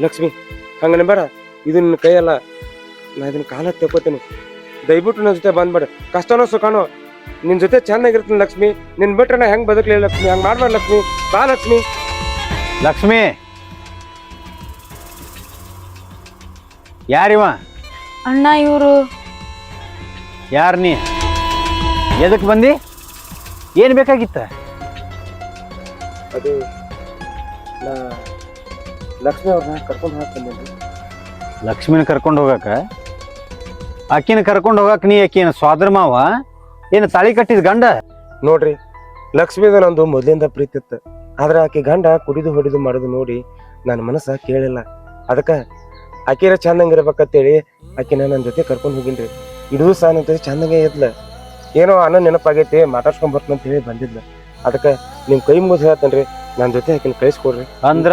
ಲಕ್ಷ್ಮಿ ಹಂಗನೆ ಬೇಡ, ಇದು ನಿನ್ನ ಕೈಯಲ್ಲ. ನಾ ಇದನ್ನ ಕಾಲ ತೆಕ್ಕೋತೀನಿ. ದಯವಿಟ್ಟು ನನ್ನ ಜೊತೆ ಬಂದ್ಬೇಡ. ಕಷ್ಟನೋ ಸುಖನೋ ನಿನ್ ಜೊತೆ ಚೆನ್ನಾಗಿರ್ತೀನಿ ಲಕ್ಷ್ಮಿ. ನಿನ್ ಬಿಟ್ರೆ ನಾ ಹೆಂಗ್ ಬದುಕಲಿ ಲಕ್ಷ್ಮಿ? ಹಂಗ್ ಮಾಡ್ಬೇಡ ಲಕ್ಷ್ಮಿ. ಬಾ ಲಕ್ಷ್ಮಿ. ಲಕ್ಷ್ಮಿ, ಯಾರಿವ? ಅಣ್ಣ ಇವರು ಯಾರು ನೀ? ಎದಕ್ಕೆ ಬಂದಿ? ಏನು ಬೇಕಾಗಿತ್ತ? ಅದು ನಾ ಲಕ್ಷ್ಮಿ ಅವ್ರನ್ನ ಕರ್ಕೊಂಡು ಹೋಗ್ತೀನಿ. ಲಕ್ಷ್ಮಿನ ಕರ್ಕೊಂಡು ಹೋಗಾಕ? ಆಕಿನ ಕರ್ಕೊಂಡು ಹೋಗಾಕ ನೀ ಆಕಿನ ಸ್ವಾದ್ರ ಮಾವ ಏನು ತಾಳಿ ಕಟ್ಟಿದ ಗಂಡ? ನೋಡ್ರಿ, ಲಕ್ಷ್ಮಿದ ನಂದು ಮೊದಲಿಂದ ಪ್ರೀತಿ ಇತ್ತು. ಆದ್ರೆ ಆಕೆ ಗಂಡ ಕುಡಿದು ಹೊಡಿದು ಮಾಡೋದು ನೋಡಿ ನನ್ನ ಮನಸ್ಸ ಕೇಳಿಲ್ಲ. ಅದಕ್ಕೆ ಆಕಿರ ಚಂದಂಗಿರ್ಬೇಕಂತೇಳಿ ಆಕಿನ ನನ್ನ ಜೊತೆ ಕರ್ಕೊಂಡು ಹೋಗಿನ್ರಿ. ಇಡೂ ಸಹ ನನ್ನ ಜೊತೆ ಚಂದಂಗೆ ಇದ್ಲ. ಏನೋ ಅನ್ನೋ ನೆನಪಾಗೈತಿ, ಮಾತಾಡ್ಸ್ಕೊಂಡ್ ಬರ್ತಂತ ಹೇಳಿ ಬಂದಿದ್ಲ. ಅದಕ್ಕೆ ನಿಮ್ ಕೈ ಮುಗಿದು ಹೇಳ್ತೇನ್ರಿ, ನನ್ನ ಜೊತೆ ಆಕಿನ ಕಳಿಸ್ಕೊಡ್ರಿ. ಅಂದ್ರ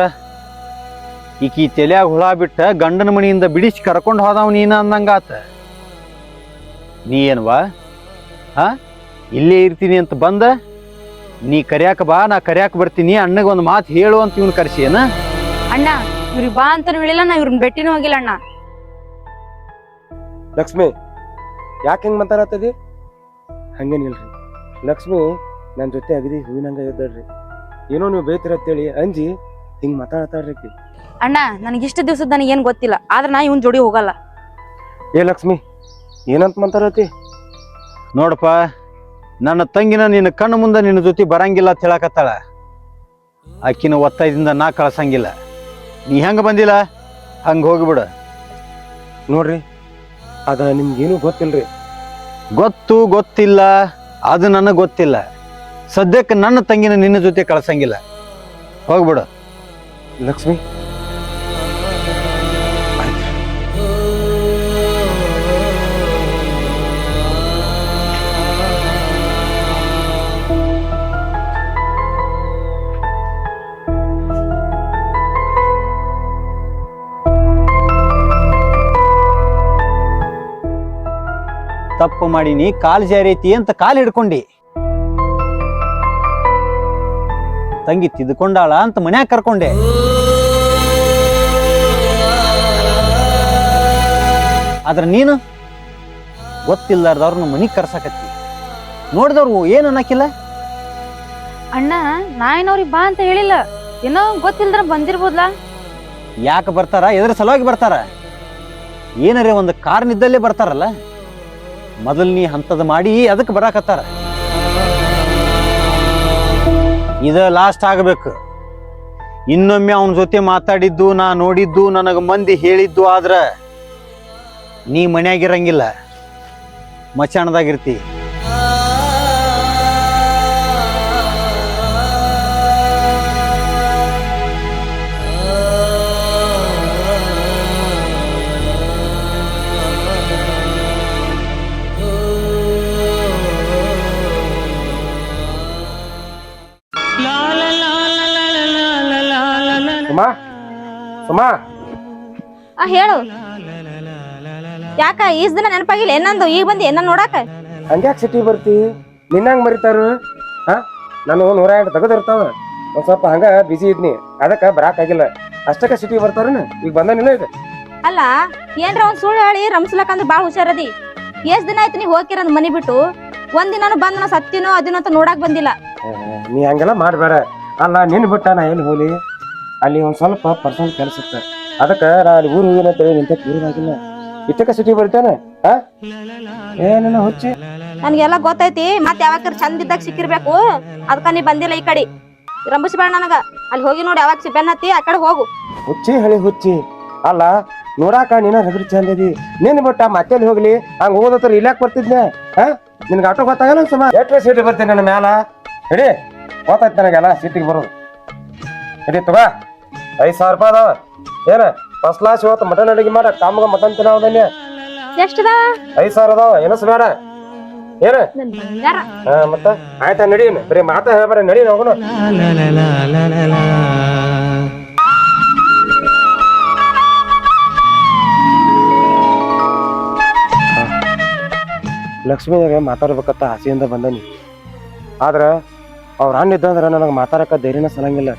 ಈಕಿ ತಲೆಯಾಗ ಹುಳ ಬಿಟ್ಟ ಗಂಡನ ಮನಿಯಿಂದ ಬಿಡಿಸಿ ಕರ್ಕೊಂಡು ಹೋದವ್ ನೀನ ಅಂದಂಗಾತ. ನೀ ಏನ್ವಾ ಇಲ್ಲೇ ಇರ್ತೀನಿ ಅಂತ ಬಂದ, ನೀ ಕರ್ಯಾಕ ಬಾ, ನಾ ಕರ್ಯಾಕ ಬರ್ತೀನಿ, ಅಣ್ಣಗೆ ಒಂದು ಮಾತು ಹೇಳು ಅಂತ ಇವ್ನ ಕರ್ಸಿ ಏನ? ಅಣ್ಣ ಇವ್ರಿಗೆ ಬಾ ಅಂತಾನು ಹೇಳಿಲ್ಲ, ನಾ ಇವ್ರನ್ನ ಭೇಟಿನೂ ಹೋಗಿಲ್ಲ ಅಣ್ಣ. ಲಕ್ಷ್ಮಿ ಯಾಕೆ ಹೆಂಗ್ ಮಾತಾಡತ್ತದಿ? ಹಂಗೇನಿಲ್ರಿ ಲಕ್ಷ್ಮಿ, ನನ್ನ ಜೊತೆ ಅಗದಿ ಹೂವಿನಂಗ ಇದ್ದಾಳ್ರಿ. ಏನೋ ನೀವು ಬೇಯ್ತಿರತ್ತೇಳಿ ಅಂಜಿ ಹಿಂಗ್ ಮಾತಾಡ್ತಾಳ್ರಿ. ಅಣ್ಣ ನನಗಿಷ್ಟ ದಿವ್ಸದ ನನಗೆ ಏನ್ ಗೊತ್ತಿಲ್ಲ, ಆದ್ರೆ ನಾ ಇವನ್ ಜೋಡಿ ಹೋಗಲ್ಲ. ಏ ಲಕ್ಷ್ಮಿ, ಏನಂತ ಮಾತಾಡತಿ? ನೋಡಪ್ಪ, ನನ್ನ ತಂಗಿನ ನಿನ್ನ ಕಣ್ಣು ಮುಂದೆ ನಿನ್ನ ಜೊತೆ ಬರಂಗಿಲ್ಲ ಅಂತ ಹೇಳಕತ್ತಾಳ. ಆಕಿನ ಒತ್ತಾಯದಿಂದ ನಾ ಕಳ್ಸಂಗಿಲ್ಲ. ನೀ ಹೆಂಗ ಬಂದಿಲ್ಲ ಹಂಗ ಹೋಗಿಬಿಡ. ನೋಡ್ರಿ, ಅದ ನಿಮ್ಗೇನು ಗೊತ್ತಿಲ್ರಿ. ಗೊತ್ತು ಗೊತ್ತಿಲ್ಲ ಅದು ನನಗೆ ಗೊತ್ತಿಲ್ಲ. ಸದ್ಯಕ್ಕೆ ನನ್ನ ತಂಗಿನ ನಿನ್ನ ಜೊತೆ ಕಳ್ಸಂಗಿಲ್ಲ. ಹೋಗ್ಬಿಡು. ಲಕ್ಷ್ಮಿ ತಪ್ಪು ಮಾಡೀನಿ, ಕಾಲು ಜಾರೈತಿ ಅಂತ ಕಾಲು ಹಿಡ್ಕೊಂಡಿ. ತಂಗಿ ತಿದ್ಕೊಂಡಾಳ ಅಂತ ಮನ್ಯಾಗ ಕರ್ಕೊಂಡೆ. ಆದ್ರೆ ನೀನು ಗೊತ್ತಿಲ್ಲಾರ್ದವ್ರನ್ನ ಮನಿಗ್ ಕರ್ಸಾಕತ್ತಿ. ನೋಡಿದವ್ರು ಏನು ಅನ್ನಕಿಲ್ಲ. ಅಣ್ಣ ನಾ ಏನವ್ರಿಗೆ ಬಾ ಅಂತ ಹೇಳಿಲ್ಲ, ಏನೋ ಗೊತ್ತಿಲ್ದ್ರ ಬಂದಿರ್ಬೋದ್ಲಾ. ಯಾಕೆ ಬರ್ತಾರ? ಎದ್ರ ಸಲುವಾಗಿ ಬರ್ತಾರ? ಏನರೇ ಒಂದು ಕಾರಣದ್ದಲ್ಲೇ ಬರ್ತಾರಲ್ಲ. ಮೊದಲು ನೀ ಹಂತದ ಮಾಡಿ ಅದಕ್ಕೆ ಬರಾಕತ್ತಾರ. ಇದ ಲಾಸ್ಟ್ ಆಗಬೇಕು. ಇನ್ನೊಮ್ಮೆ ಅವನ ಜೊತೆ ಮಾತಾಡಿದ್ದು, ನಾ ನೋಡಿದ್ದು, ನನಗೆ ಮಂದಿ ಹೇಳಿದ್ದು ಆದ್ರ ನೀ ಮನ್ಯಾಗಿರಂಗಿಲ್ಲ, ಮಚಾಣದಾಗಿರ್ತಿ. ಸುಮಾ, ಸುಮಾ, ಹೇಳು. ಯಾಕ ಈಸ್ ದಿನ ನೆನಪಾಗಿಲ್ಲ ಏನಂದು ಈಗ ಬಂದಿ ಏನ ನೋಡಾಕ? ಹಂಗ್ಯಾಕ್ ಸಿಟಿ ಬರ್ತಿ? ನಿನ್ನಂಗ್ ಮರಿತಾರು? ನಾನು 108 ತೆಗೆದಿರ್ತಾವ. ಒಂದ್ ಸ್ವಲ್ಪ ಹಂಗ ಬಿಸಿ ಇದ್ನಿ, ಅದಕ್ಕ ಬರಾಕಾಗಿಲ್ಲ. ಅಷ್ಟಕ್ಕ ಸಿಟಿ ಬರ್ತಾರನ? ಈಗ ಬಂದಾನಿಲ್ಲ ಈಗ. ಅಲ್ಲ ಏನ್ರ ಒಂದ್ ಸುಳ್ಳು ಹೇಳಿ ರಂಸ್ಲಕಂದ್ರ ಬಾಳ ಹುಷಾರದಿ. ಎಷ್ಟ್ ದಿನ ಆಯ್ತು ನೀ ಹೋಗಿರಂದ್ ಮನಿ ಬಿಟ್ಟು? ಒಂದಿನಾನು ಬಂದ್ ನಾ ಸತ್ತಿನೋ ಅದಿನೋ ಅಂತ ನೋಡಾಕ್ ಬಂದಿಲ್ಲ. ನೀ ಹಂಗೆಲ್ಲ ಮಾಡ್ಬೇಡ. ಅಲ್ಲ ನಿನ್ ಬಿಟ್ಟ ನಾ ಎಲ್ಲಿ ಹೋಲಿ? ಅಲ್ಲಿ ಒಂದ್ ಸ್ವಲ್ಪ ಪರ್ಸನಲ್ ಕೆಲಸ ಇತ್ತ, ಅದಕ್ಕ ನಾ ಅಲ್ಲಿ ಊರು ಹೋಗಿನ ಅಂತೇಳಿ ನಿಂತ ಊರಿನಾಗಿಲ್ಲ. ಇಷ್ಟಕ್ಕ ಸಿಟಿ ಬರ್ತಾನೆ? ಏನ ಹುಚ್ಚಿ? ನನ್ಗೆಲ್ಲ ಗೊತ್ತೈತಿ. ಮತ್ ಯಾವಾಗ ಚಂದ ಇದ್ದಾಗ ಸಿಕ್ಕಿರ್ಬೇಕು, ಅದಕ್ಕ ನೀ ಬಂದಿಲ್ಲ ಈ ಕಡೆ. ರಂಬಿಸ್ಬೇಡ ನನಗ. ಅಲ್ಲಿ ಹೋಗಿ ನೋಡಿ ಯಾವಾಗ ಬೆನ್ನ ಹತ್ತಿ ಆ ಕಡೆ ಹೋಗು. ಹುಚ್ಚಿ ಹೇಳಿ ಹುಚ್ಚಿ. ಅಲ್ಲ ನೋಡಾಕ ನೀನ ರಗಡಿ ಚಂದ ಅದಿ. ನಿನ್ ಬಿಟ್ಟ ಮತ್ತೇಲಿ ಹೋಗ್ಲಿ? ಹಂಗ ಹೋದತ್ರ ಇಲ್ಲಾಕ್ ಬರ್ತಿದ್ನೆ? ನಿನ್ಗೆ ಆಟೋ ಗೊತ್ತಾಗಲ್ಲ ಸುಮ? ಎಷ್ಟು ಸೀಟಿ ಬರ್ತೀನಿ ನನ್ನ ಮ್ಯಾಲ? ಹಿಡಿ, ಗೊತ್ತಾಯ್ತು ನನಗೆಲ್ಲ ಸೀಟಿಗೆ ಬರೋದು. ಹಿಡಿ ತಗ, 5,000 ರೂಪಾಯಿ ಅದಾವ. ಏನ ಫಸ್ಟ್ ಕ್ಲಾಸ್ ಇವತ್ತು ಮಟನ್ ಅಡಿಗೆ ಮಾಡ, ಕಾಮಗ ಮಟನ್ ತಿನ್ನೋದನ್ನೇ. ಎಷ್ಟದ? 5,000 ಅದಾವ. ಏನಸ್ ಬೇಡ ಏನ? ಮತ್ತ ಆಯ್ತಾ, ನಡಿ. ಬರೀ ಮಾತಾ ಹೇಳ್ಬೇಡ, ನಡಿ ಹೋಗೋಣ. ಲಕ್ಷ್ಮೀನಾಗ ಮಾತಾಡ್ಬೇಕತ್ತ ಆಸೆಯಿಂದ ಬಂದನಿ. ಆದ್ರ ಅವ್ರ ಅಣ್ಣ ಇದ್ದಂದ್ರ ನನಗೆ ಮಾತಾಡಕ ಧೈರ್ಯನ ಸಲಂಗಿಲ್ಲ.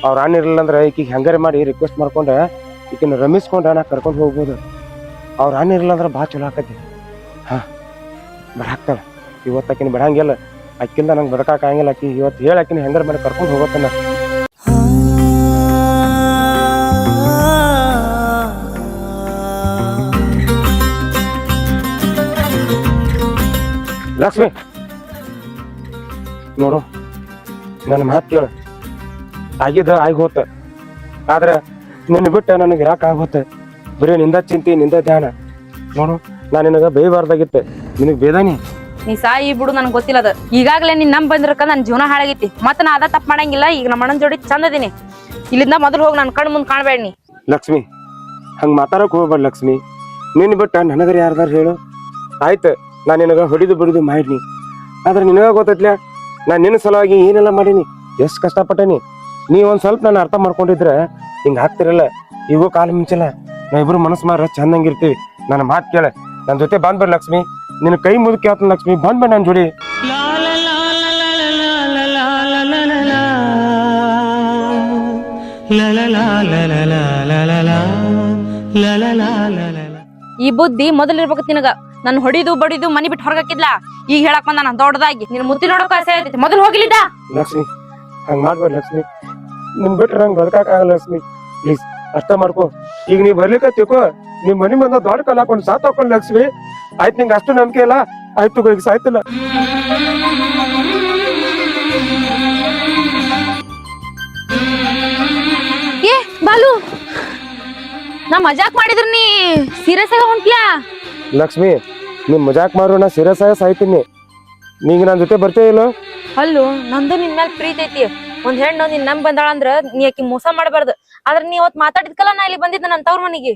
ಅವ್ರ ಅಣ್ಣ ಇರ್ಲಿಲ್ಲ ಅಂದ್ರೆ ಈಕಿಗೆ ಹೆಂಗಾರೆ ಮಾಡಿ ರಿಕ್ವೆಸ್ಟ್ ಮಾಡ್ಕೊಂಡ್ರೆ ಈಕಿನ ರಮಿಸ್ಕೊಂಡ ನಾ ಕರ್ಕೊಂಡು ಹೋಗ್ಬೋದು. ಅವ್ರ ಅಣ್ಣ ಇರಲ್ಲ ಅಂದ್ರೆ ಭಾಳ ಚಲೋ ಆಕತಿ. ಹಾ ಬರಾಕ್ತಾಳ ಇವತ್ತು. ಆಕಿನ ಬಿಡಂಗಿಲ್ಲ, ಅಕ್ಕಿಂದ ನಂಗೆ ಬದುಕಾಗಂಗಿಲ್ಲ. ಆಕಿ ಇವತ್ತು ಹೇಳಿ ಆಕಿನ ಹೆಂಗಾರ ಮೇಲೆ ಕರ್ಕೊಂಡು ಹೋಗೋತನ. ಲಕ್ಷ್ಮಿ ನೋಡು, ನನ್ನ ಮಾತು ಕೇಳು. ಆಗಿದ್ದ ಆಗಿ ಹೋತ, ಆದ್ರೆ ನಿನ್ನ ಬಿಟ್ಟು ನನಗೆ ಇರಾಕ ಆಗೋತ್ತೆ. ಬರೀ ನಿಂದ ಚಿಂತೆ, ನಿಂದ ಧ್ಯಾನ. ನೋಡು, ನಾನು ನಿನಗೆ ಬೇಯಬಾರ್ದಾಗಿತ್ತೆ, ನಿನಗೆ ಬೇದಾನಿ. ನೀ ಸಾಯಿ ಬಿಡು, ನನಗೆ ಗೊತ್ತಿಲ್ಲ ಅದು. ಈಗಾಗಲೇ ನೀನ್ ನಂಬ್ ಬಂದಿರಕ ನನ್ನ ಜೀವನ ಹಾಳಾಗೈತಿ. ಮತ್ತೆ ನಾ ಅದ ತಪ್ಪು ಮಾಡಂಗಿಲ್ಲ. ಈಗ ನಮ್ಮ ಅಣ್ಣನ ಜೋಡಿ ಚಂದ ಅದೀನಿ. ಇಲ್ಲಿಂದ ಮೊದಲು ಹೋಗಿ ನನ್ನ ಕಣ್ಣು ಮುಂದೆ ಕಾಣಬೇಡ ನೀ. ಲಕ್ಷ್ಮಿ ಹಂಗೆ ಮಾತಾಡಕ್ ಹೋಗ್ಬೇಡ ಲಕ್ಷ್ಮಿ. ನಿನ್ನ ಬಿಟ್ಟ ನನಗರ ಯಾರ್ದಾರು ಹೇಳು. ಆಯ್ತು, ನಾನು ನಿನಗೆ ಹೊಡಿದು ಬಿಡುದು ಮಾಡಿನಿ, ಆದ್ರೆ ನಿನಗ ಗೊತ್ತೈತ್ಲ ನಾನು ನಿನ್ನ ಸಲುವಾಗಿ ಏನೆಲ್ಲ ಮಾಡೀನಿ, ಎಷ್ಟು ಕಷ್ಟಪಟ್ಟೇನಿ. ನೀ ಒಂದ್ ಸ್ವಲ್ಪ ನಾನು ಅರ್ಥ ಮಾಡ್ಕೊಂಡಿದ್ರೆ ಹಿಂಗೆ ಆಗ್ತಿರಲ್ಲ. ಇವು ಕಾಲ ಮಿಂಚಲ್ಲ, ನಾ ಇಬ್ರು ಮನಸ್ಸು ಮಾರ ಚಂದಂಗಿರ್ತೀವಿ. ನನ್ನ ಮಾತು ಕೇಳ, ನನ್ನ ಜೊತೆ ಬಂದ್ಬಿಡ್ ಲಕ್ಷ್ಮಿ. ನಿನ್ನ ಕೈ ಮುದುಕಿ ಆತ ಲಕ್ಷ್ಮಿ, ಬಂದ್ಬಿಡ್ ನನ್ನ ಜೋಡಿ. ಈ ಬುದ್ಧಿ ಮೊದಲಿರ್ಬೇಕು ನಿನಗ. ನನ್ ಹೊಡಿದು ಬಡಿದು ಮನಿ ಬಿಟ್ಟು ಹೊರಗಾಕಿದ್ಲ, ಈಗ ಹೇಳಕ್ ಬಂದ ನಾನು ದೊಡ್ಡದಾಗಿ. ನಿನ್ ಮುತ್ತಿ ನೋಡಕ್ ಆಸೆ ಆಯ್ತೈತಿ, ಮೊದಲು ಹೋಗಿಲಿದ್ದ. ಲಕ್ಷ್ಮಿ ಹಂಗ ಮಾಡ್ಬೇಡ ಲಕ್ಷ್ಮಿ, ನಿಮ್ ಬಿಟ್ರೆ ನಂಗೆ ಬದುಕಾಗಲ್ಲ ಲಕ್ಷ್ಮಿ. ಪ್ಲೀಸ್ ಅರ್ಥ ಮಾಡ್ಕೊ. ಈಗ ನೀವ್ ಬರ್ಲಿಕ್ಕ ತಿಳ್ಕೊ, ನಿಮ್ ಮನಿ ಬಂದ ದೊಡ್ಡ ಕಲ್ ಹಾಕೊಂಡು ಸಾತ್ ಹಾಕೊಂಡ್ ಲಕ್ಷ್ಮಿ. ಆಯ್ತು, ನಿಂಗೆ ಅಷ್ಟು ನಂಬಿಕೆ ಇಲ್ಲ. ಆಯ್ತು, ಈಗ ಸಾಯ್ತಿಲ್ಲ. ಏ ಬಾಲು, ನಾ ಮಜಾಕ್ ಮಾಡಿದ್ರ ನೀ ಸೀರಿಯಸ್ ಆಗ ಹೊಂಟ್ಯಾ? ಲಕ್ಷ್ಮಿ ನಿಮ್ ಮಜಾಕ್ ಮಾರು, ನಾ ಸೀರಿಯಸ್ ಆಗಿ ಸಾಯ್ತೀನಿ. ನೀಗ ನನ್ನ ಜೊತೆ ಬರ್ತೇ ಇಲ್ಲ? ಅಲ್ಲೂ ನಂದು ನಿನ್ ಮೇಲೆ ಪ್ರೀತಿ ಐತಿ. ಒಂದ್ ಹೆಣ್ಣು ನಿನ್ ನಂಬ್ ಬಂದಾಳ ಅಂದ್ರ ನೀ ಆಕಿ ಮೋಸ ಮಾಡಬಾರ್ದು. ಆದ್ರ ನೀ ಅವತ್ ಮಾತಾಡಿದ್ಕಲ್ಲ ನಾ ಇಲ್ಲಿ ಬಂದಿದ್ದ ನನ್ನ ತವ್ರ ಮನಿಗೆ.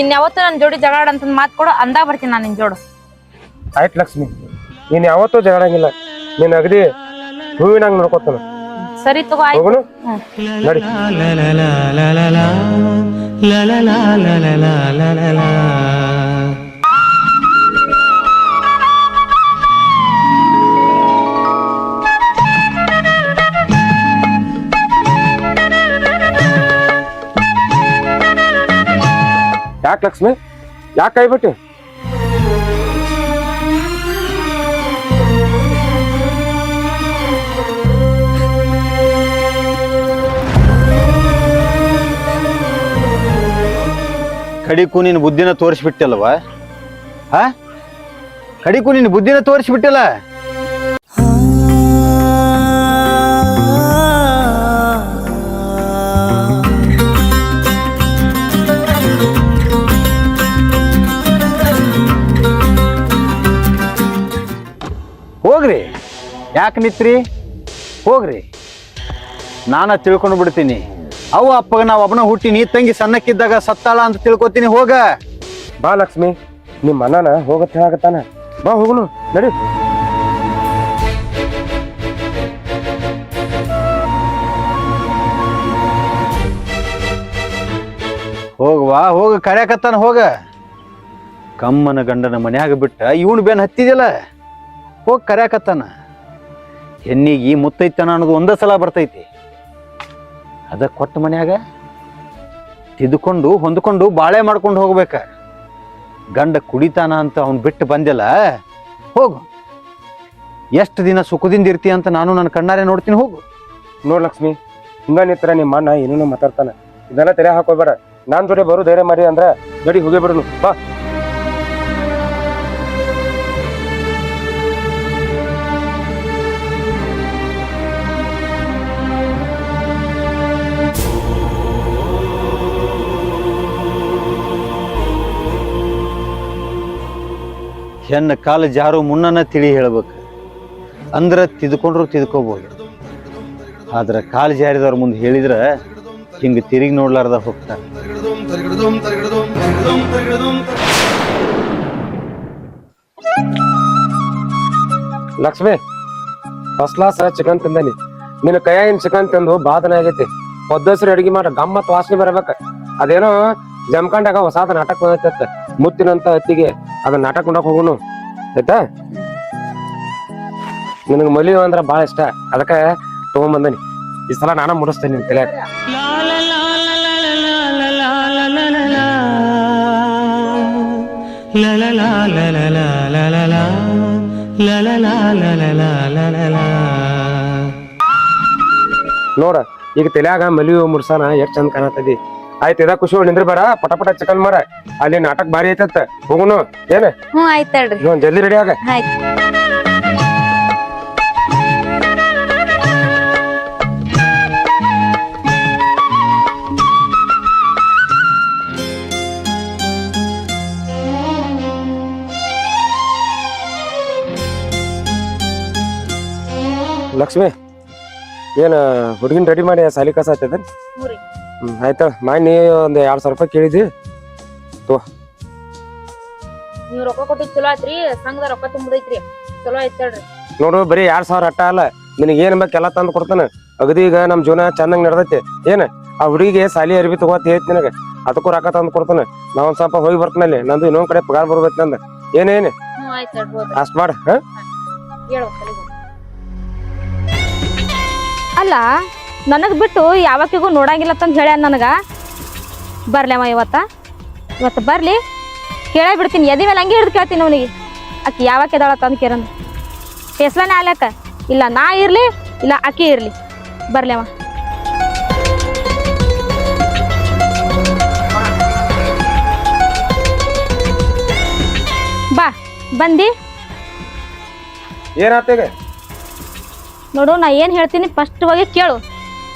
ಇನ್ ಯಾವತ್ತು ನನ್ ಜೋಡಿ ಜಗಳ ಅಂತ ಮಾತ್ ಕೊಡು, ಅಂದಾ ಬರ್ತೀನಿ ನಾನು ನಿನ್ ಜೋಡು. ಆಯ್ತು ಲಕ್ಷ್ಮಿ, ನೀನ್ ಯಾವತ್ತೂ ಜಗಳಂಗಿಲ್ಲ. ನೀನ್ ಅಗದಿ ಹೂವಿನಂಗ್ ನೋಡ್ಕೊತಾನ. ಸರಿ ತಗೋ, ಆಯ್ತು. ಹೋಗೋಣ ನಡಿ. ಯಾಕೆ ಲಕ್ಷ್ಮಿ, ಯಾಕೆ ಕೈಬಿಟ್ಟು? ಕಡಿಕು ನಿನ್ನ ಬುದ್ಧಿನ ತೋರಿಸ್ಬಿಟ್ಟಲ್ವ? ಹಾ, ಕಡಿಕು ನಿನ್ನ ಬುದ್ಧಿನ ತೋರಿಸ್ಬಿಟ್ಟಲ್ಲ. ಹೋಗ್ರಿ, ಯಾಕೆ ನಿತ್ರಿ? ಹೋಗ್ರಿ, ನಾನ ತಿಳ್ಕೊಂಡು ಬಿಡ್ತೀನಿ. ಅವು ಅಪ್ಪಗ ನಾವ್ ಒಬ್ಬನ ಹುಟ್ಟಿನಿ, ತಂಗಿ ಸಣ್ಣಕ್ಕಿದ್ದಾಗ ಸತ್ತಾಳ ಅಂತ ತಿಳ್ಕೊತೀನಿ. ಹೋಗ ಬಾ ಲಕ್ಷ್ಮಿ, ನಿಮ್ಮ ಅಣ್ಣನ ಹೋಗತ್ತೆ ಹೇಳಕತ್ತಾನ. ಬಾ ಹೋಗುನು, ನಡಿ. ಹೋಗವಾ, ಹೋಗ, ಕರ್ಯಾಕತ್ತಾನ. ಹೋಗ, ಕಮ್ಮನ ಗಂಡನ ಮನ್ಯಾಗ ಬಿಟ್ಟ ಇವನು ಬೇನ್ ಹತ್ತಿದಿಲ್ಲ. ಹೋಗಿ ಕರ್ಯಾಕತ್ತಾನ. ಹೆಣ್ಣಿಗೆ ಮುತ್ತೈತನ ಅನ್ನೋದು ಒಂದೇ ಸಲ ಬರ್ತೈತಿ. ಅದ ಕೊಟ್ಟ ಮನ್ಯಾಗ ತಿದ್ಕೊಂಡು ಹೊಂದ್ಕೊಂಡು ಬಾಳೆ ಮಾಡ್ಕೊಂಡು ಹೋಗ್ಬೇಕ. ಗಂಡ ಕುಡಿತಾನ ಅಂತ ಅವ್ನು ಬಿಟ್ಟು ಬಂದಿಲ್ಲ. ಹೋಗು, ಎಷ್ಟು ದಿನ ಸುಖದಿಂದ ಇರ್ತಿ ಅಂತ ನಾನು ನನ್ನ ಕಣ್ಣಾರೆ ನೋಡ್ತೀನಿ. ಹೋಗು. ನೋಡ್ ಲಕ್ಷ್ಮಿ, ಹಿಂಗ ನಿತ್ರ ನಿಮ್ಮ ಅಣ್ಣ ಏನೇನೋ ಮಾತಾಡ್ತಾನ. ಇದೆಲ್ಲ ತೆರೆ ಹಾಕೋಬೇಡ. ನಾನ್ ಜೊತೆ ಬರು ಧೈರ್ಯ ಮಾಡಿ ಅಂದ್ರ ಗಡಿ ಹೋಗೇ ಬಿಡನು. ಬಾ. ಹೆಣ್ಣು ಕಾಲು ಜಾರು ಮುನ್ನನ ತಿಳಿ ಹೇಳ್ಬೇಕು. ಅಂದ್ರೆ ತಿದ್ಕೊಂಡ್ರು ತಿದ್ಕೋಬೋದು. ಆದ್ರೆ ಕಾಲು ಜಾರಿದವ್ರ ಮುಂದೆ ಹೇಳಿದ್ರೆ ಹಿಂಗೆ ತಿರುಗಿ ನೋಡ್ಲಾರ್ದ ಹೋಗ್ತಾರೆ. ಲಕ್ಷ್ಮಿ, ಫಸ್ಟ್ ಕ್ಲಾಸ್ ಚಿಕನ್ ತಿಂದಾನಿ. ನಿನ್ನ ಕೈಯಾಗಿನ ಚಿಕನ್ ತಿಂದು ಬಾಧನೆ ಆಗೈತಿ. ಹೊದ್ದಸರಿ ಅಡಿಗೆ ಮಾಡ ಗಮ್ಮತ್ ವಾಸನೆ ಬರಬೇಕ. ಅದೇನೋ ಜಮಖಂಡಾಗ ಹೊಸಾದ ನಾಟಕ ಬಂದೈತೆ, ಮುತ್ತಿನಂತ ಹತ್ತಿಗೆ. ಅದನ್ನ ನಾಟಕ ನೋಡಕ್ ಹೋಗುನು. ಆಯ್ತಾ ನಿನಗೆ ಮಲಿ ಅಂದ್ರ ಭಾಳ ಇಷ್ಟ ಅದಕ್ಕೆ ತಗೊಂಬಂದನಿ ಈ ಸಲ ನಾನ ಮುಡಿಸ್ತೇನೆ ನಿನ್ ತಲೆ ನೋಡ ಈಗ ತಲ್ಯಾಗ ಮಲಿ ಮುಡ್ಸಾನ ಎಷ್ಟ್ ಚಂದ ಕಾಣತದಿ ಆಯ್ತು ಇದ ಖುಷಿ ನಿಂದ್ರಿ ಬೇಡ ಪಟ ಪಟ ಚಿಕನ್ ಮಾರ ಅಲ್ಲಿ ನಾಟಕ ಭಾರಿ ಐತತ್ತ ಹೋಗುನು ಏನ ಹ್ಞೂ ಆಯ್ತು ತಡ್ರಿ ಜಲ್ದಿ ರೆಡಿ ಆಗ ಆಯ್ತು ಲಕ್ಷ್ಮಿ ಏನ ಹುಡುಗಿನ ರೆಡಿ ಮಾಡಿ ಸಾಲಿ ಕಸ ಆಯ್ತದ ಹ್ಞೂ ರೀ ಆಯ್ತ ಮಾಡಿ ಒಂದ್ 2,000 ರೂಪಾಯಿ ಕೇಳಿದಿ ನೀವು ರೊಕ್ಕ ಕೊಟ್ಟಿದ್ ಚಲೋ ಆಯ್ತ್ರಿ ಸಂಘದ ರೊಕ್ಕ ತುಂಬದೈತ್ರಿ ಚಲೋ ಆಯ್ತು ತಡ್ರಿ ನೋಡು ಬರೀ 2,000 ಅಟ್ಟ ಅಲ್ಲ ನಿನಗೆ ಏನ್ ಬೇಕೆಲ್ಲ ತಂದು ಕೊಡ್ತಾನ ಅಗದಿ ಈಗ ನಮ್ ಜೀವನ ಚಂದಂಗ್ ನಡ್ದೈತಿ ಏನ ಆ ಹುಡುಗಿಗೆ ಸಾಲಿ ಅರ್ಬಿ ತಗೋತ್ ಹೇಳ್ತಿ ನಿನಗ ಅದಕ್ಕೂ ರೊಕ್ಕ ತಂದು ಕೊಡ್ತಾನ ನಾ ಒಂದ್ ಸ್ವಲ್ಪ ಹೋಗಿ ಬರ್ತಾನಲ್ಲಿ ನಂದು ಇನ್ನೊಂದ್ ಕಡೆ ಪಗಾರ ಬರ್ಬೇಕು ನಂದ ಏನೇನು ಹ್ಞೂ ಆಯ್ತು ತಡ್ರಿ ಅಷ್ಟ್ ಮಾಡ ಹ ಅಲ್ಲ ನನಗ್ ಬಿಟ್ಟು ಯಾವತ್ತಿಗೂ ನೋಡಂಗಿಲ್ಲ ಅಂತ ಹೇಳ್ಯಾನ ನನಗ ಬರ್ಲವ ಇವತ್ತು ಬರ್ಲಿ ಕೇಳೇ ಬಿಡ್ತೀನಿ ಎದಿ ಮೇಲೆ ಹಂಗೆ ಹಿಡ್ದು ಕೇಳ್ತೀನಿ ಅವನಿಗೆ ಆಕಿ ಯಾವಾಗ ಎದಾಳ ತಂದು ಕೇರಂದು ಫೇಸ್ಲಾನೆ ಆಗ್ಲಕ್ಕ ಇಲ್ಲ ನಾ ಇರ್ಲಿ ಇಲ್ಲ ಅಕ್ಕಿ ಇರ್ಲಿ ಬರ್ಲವ ಬಾ ಬಂದಿ ಏನಾತೇಗ ನೋಡು ನಾ ಏನ್ ಹೇಳ್ತೀನಿ ಫಸ್ಟ್ ಹೋಗಿ ಕೇಳು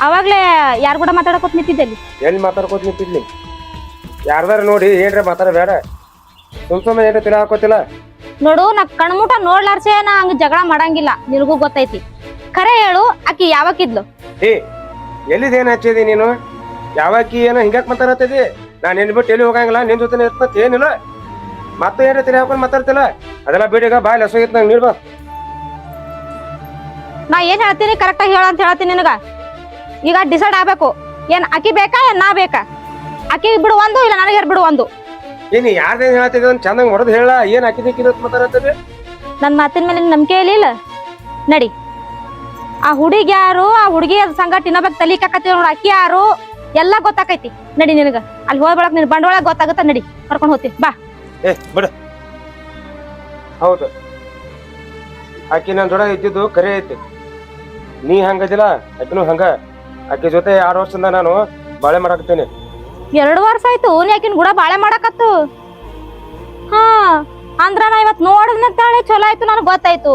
ಅವಾಗ್ಲೇ ಯಾರು ಕೂಡ ಮಾತಾಡಕೋತ್ ನಿಂತಿದ್ದೆ ಅಲ್ಲಿ ಎಲ್ಲಿ ಮಾತಾಡ್ಕೋತ ನಿಂತಿದ್ಲಿ ಯಾರ್ದಾರ ನೋಡಿ ಏನ್ರ ಮಾತಾಡ ಬೇಡ ಸುಮ್ ಏನ್ರ ತಿಳ ಹಾಕೋತಿಲ್ಲ ನೋಡು ನಾ ಕಣ್ಮುಟ ನೋಡ್ಲಾರ್ಸೆ ನಾ ಹಂಗ ಜಗಳ ಮಾಡಂಗಿಲ್ಲ ನಿನಗೂ ಗೊತ್ತೈತಿ ಖರೆ ಹೇಳು ಆಕಿ ಯಾವಕ್ಕಿದ್ಲು ಏ ಎಲ್ಲಿದೇನ್ ಹಚ್ಚಿದಿ ನೀನು ಯಾವಾಕಿ ಏನೋ ಹಿಂಗ್ಯಾಕ್ ಮಾತಾಡತ್ತಿದಿ ನಾನ್ ನಿನ್ ಬಿಟ್ಟು ಎಲ್ಲಿ ಹೋಗಂಗಿಲ್ಲ ನಿನ್ ಜೊತೆ ಇರ್ತತ್ ಏನಿಲ್ಲ ಮತ್ತೆ ಏನ್ರ ತಿಳಿ ಹಾಕೊಂಡ್ ಮಾತಾಡ್ತಿಲ್ಲ ಅದೆಲ್ಲ ಬಿಡಿಗ ಬಾಯ್ ಲಸೋಗಿತ್ ನಂಗೆ ನೀಡ್ಬಾ ನಾ ಏನ್ ಹೇಳ್ತೀನಿ ಕರೆಕ್ಟಾಗಿ ಹೇಳ ಅಂತ ಹೇಳ್ತೀನಿ ನಿನಗ ಈಗ ಡಿಸೈಡ್ ಆಗ್ಬೇಕು ಏನ್ ಅಕ್ಕಿ ಬೇಕಾ ಏನ್ ನಾ ಬೇಕಾ ಅಕ್ಕಿ ಬಿಡು ಒಂದು ಇಲ್ಲ ನನಗೆ ಬಿಡು ಒಂದು ಏನ್ ಯಾರ್ದೇನ್ ಹೇಳ್ತಿದ್ ಚಂದಂಗ್ ಹೊಡೆದ್ ಹೇಳ ಏನ್ ಹಾಕಿದ ಮಾತಾಡತ್ತದಿ ನನ್ ಮಾತಿನ ಮೇಲೆ ನಂಬಿಕೆ ಇಲ್ಲ ನಡಿ ಆ ಹುಡುಗಿ ಯಾರು ಆ ಹುಡುಗಿ ಸಂಗಟ ಇನ್ನೊಬ್ಬ ತಲಿ ಕಾಕತಿ ನೋಡ ಅಕ್ಕಿ ಯಾರು ಎಲ್ಲ ಗೊತ್ತಾಕೈತಿ ನಡಿ ನಿನಗ ಅಲ್ಲಿ ಹೋಗ್ಬೇಳಕ್ ನಿನ್ ಬಂಡವಾಳ ಗೊತ್ತಾಗತ್ತ ನಡಿ ಕರ್ಕೊಂಡ್ ಹೋಗ್ತಿ ಬಾ ಏ ಬಿಡ ಹೌದು ಆಕಿ ನನ್ ಜೋಡ ಇದ್ದಿದ್ದು ಕರೆ ಐತಿ ನೀ ಹಂಗದಿಲ್ಲ ಆಕಿನೂ ಹಂಗ ಆಕಿ ಜೊತೆ 2 ವರ್ಷದಿಂದ ನಾನು ಬಾಳೆ ಮಾಡಾಕತ್ತೀನಿ 2 ವರ್ಷ ಆಯ್ತು ನೀ ಆಕಿನ ಕೂಡ ಬಾಳೆ ಮಾಡಾಕತ್ತು ಹಾ ಅಂದ್ರ ನಾ ಇವತ್ ನೋಡಿದ್ನ ತಾಳೆ ಚಲೋ ಆಯ್ತು ನನಗ್ ಗೊತ್ತಾಯ್ತು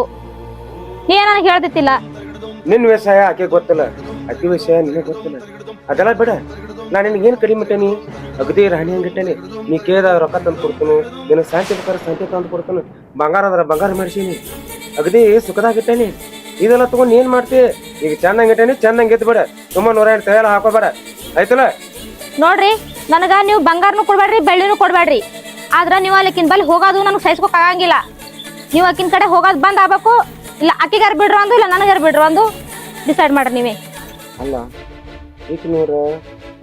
ನೀ ನನಗೆ ಹೇಳ್ದಿತ್ತಿಲ್ಲ ನಿನ್ ವಿಷಯ ಆಕೆ ಗೊತ್ತಿಲ್ಲ ಆಕಿ ವಿಷಯ ನಿನಗೆ ಗೊತ್ತಿಲ್ಲ ಅದೆಲ್ಲ ಬಿಡ ನಾ ನಿನ್ಗೆ ಏನ್ ಕಡಿಮೆ ಇಟ್ಟೇನಿ ಅಗದಿ ರಾಣಿ ಹಂಗಿಟ್ಟೇನಿ ನೀ ಕೇಳಿದ ರೊಕ್ಕ ತಂದು ಕೊಡ್ತೀನಿ ನಿನಗೆ ಶಾಂತಿ ಬೇಕಾದ್ರೆ ಶಾಂತಿ ತಂದು ಕೊಡ್ತಾನೆ ಬಂಗಾರ ಅದ್ರ ಬಂಗಾರ ಮಾಡಿಸೀನಿ ಅಗದಿ ಸುಖದಾಗಿಟ್ಟೇನಿ ಇದೆಲ್ಲ ತಗೊಂಡ್ ಏನ್ ಮಾಡ್ತಿ ಈಗ ಚಂದಂಗಿಟ್ಟೇನಿ ಚಂದಂಗ್ ಎದ್ದು ಬಿಡ ಸುಮ್ಮ 108 ತಲೆಲ್ಲ ಹಾಕೋಬೇಡ ಆಯ್ತಲ್ಲ ನೋಡ್ರಿ ನನಗ ನೀವು ಬಂಗಾರನು ಕೊಡ್ಬೇಡ್ರಿ ಬೆಳ್ಳಿನೂ ಕೊಡ್ಬೇಡ್ರಿ ಆದ್ರ ನೀವು ಅಲ್ಲಿಕಿನ ಬಲ್ಲಿ ಹೋಗೋದು ನನಗೆ ಸಹಿಸ್ಕೋಕ್ ಆಗಂಗಿಲ್ಲ ನೀವು ಆಕಿನ ಕಡೆ ಹೋಗೋದು ಬಂದ್ ಆಗ್ಬೇಕು ಇಲ್ಲ ಅಕ್ಕಿಗಾರ ಬಿಡ್ರು ಅಂದು ಇಲ್ಲ ನನಗಾರ ಬಿಡ್ರು ಅಂದು ಡಿಸೈಡ್ ಮಾಡ್ರಿ ನೀವೇ ಅಲ್ಲ ಈಗ ನೋಡ್ರ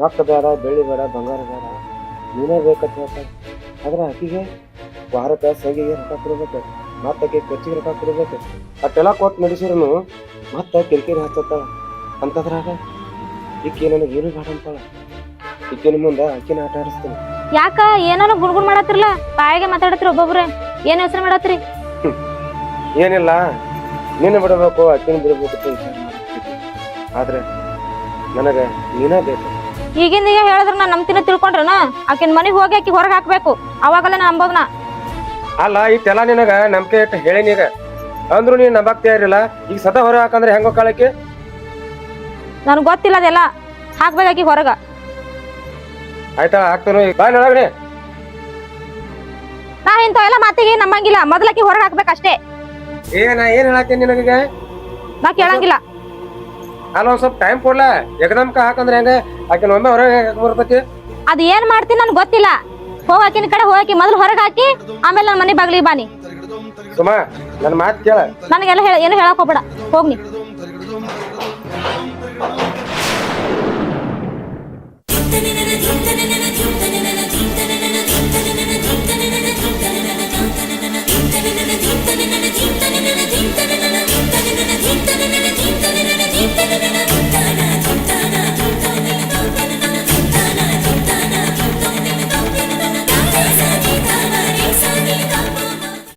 ರೊಕ್ಕ ಬೇಡ ಬೆಳ್ಳಿ ಬೇಡ ಬಂಗಾರ ಬೇಡ ನೀನೇ ಬೇಕಂತ ಹೇಳ್ತಾರೆ ಆದ್ರೆ ಆಕಿಗೆ ವಾರಕ್ಕೆ ಸಂಗಿಗೆ ರೊಕ್ಕ ಕೊಡ್ಬೇಕು ಮತ್ತೆ ಆಕೆ ಖರ್ಚಿಗೆ ರೊಕ್ಕ ಕೊಡ್ಬೇಕು ಅಷ್ಟೆಲ್ಲ ಕೊಟ್ಟು ನಡೆಸಿದ್ರು ಮತ್ತೆ ಕಿರಿಕಿರಿ ಹಚ್ಚತ್ತಾಳ ಅಂತದ್ರಾಗ ಈಕೆ ನನಗೆ ಏನು ಬೇಡ ಅಂತಾಳ ಈಕಿನ ಮುಂದೆ ಆಕಿನ ಆಟ ಆಡಿಸ್ತೀನಿ ಯಾಕ ಏನಾರು ಗುಣ್ಗುಣ್ ಮಾಡತ್ತಿರಲ್ಲ ಬಾಯಿಗೆ ಮಾತಾಡತ್ರಿ ಒಬ್ಬೊಬ್ರೆ ಏನ್ ಯೋಚನೆ ಮಾಡತ್ರಿ ಏನಿಲ್ಲ ನೀನು ಬಿಡಬೇಕು ಆಕಿನ ಬಿಡಬೇಕು ಅಂತ ವಿಚಾರ ಮಾಡ್ತಿದ್ದೆ ಆದ್ರೆ ನನಗೆ ನೀನೇ ಬೇಕು ಈಗಿಂದ ಈಗ ಹೇಳಿದ್ರ ನಾ ನಂಬ್ತಿನ ತಿಳ್ಕೊಂಡ್ರನ ಆಕಿನ ಮನೆಗೆ ಹೋಗಿ ಆಕಿ ಹೊರಗೆ ಹಾಕ್ಬೇಕು ಅವಾಗಲ್ಲ ನಾ ನಂಬೋದ್ನ ಅಲ್ಲ ಇಷ್ಟೆಲ್ಲ ನಿನಗ ನಂಬಿಕೆ ಇಟ್ಟು ಹೇಳೀನಿ ಈಗ ಅಂದ್ರು ನೀನ್ ನಂಬಕ್ ತಯಾರಿಲ್ಲ ಈಗ ಸದಾ ಹೊರ ಹಾಕಂದ್ರೆ ಹೆಂಗ ಕಾಳಕ್ಕೆ ನನ್ಗೆ ಗೊತ್ತಿಲ್ಲ ಅದೆಲ್ಲ ಹಾಕ್ಬೇಕಾಕಿ ಹೊರಗ ಆಯ್ತಾ ಹಾಕ್ತಾನು ಈಗ ಬಾಯ್ ನೊಳಗಡೆ ನಾ ಇಂಥವೆಲ್ಲ ಮಾತಿಗೆ ನಂಬಂಗಿಲ್ಲ ಮೊದಲಾಕಿ ಹೊರಗೆ ಹಾಕ್ಬೇಕಷ್ಟೇ ನಾ ಏನ್ ಹೇಳತ್ತೇನೆ ನಿನಗ ನಾ ಕೇಳಂಗಿಲ್ಲ ಅಲ್ಲ ಒಂದ್ ಸ್ವಲ್ಪ ಟೈಮ್ ಕೊಡ್ಲ ಎಕದಮ್ಕ ಹಾಕಂದ್ರೆ ಹೆಂಗ ಆಕಿನ ಒಮ್ಮೆ ಹೊರಗೆ ಹಾಕಕ್ ಬರ್ತೈತಿ ಅದ್ ಏನ್ ಮಾಡ್ತೀನಿ ನನ್ಗೆ ಗೊತ್ತಿಲ್ಲ ಹೋಗಾಕಿನ ಕಡೆ ಹೋಗಾಕಿ ಮೊದಲು ಹೊರಗೆ ಹಾಕಿ ಆಮೇಲೆ ನನ್ನ ಮನೆ ಬಾಗ್ಲಿಗೆ ಬಾನಿ ಸುಮಾ ನನ್ನ ಮಾತು ಕೇಳ ನನಗೆಲ್ಲ ಏನು ಹೇಳಕ್ ಹೋಗ್ಬೇಡ ಹೋಗ್ನಿ ಧುಂತ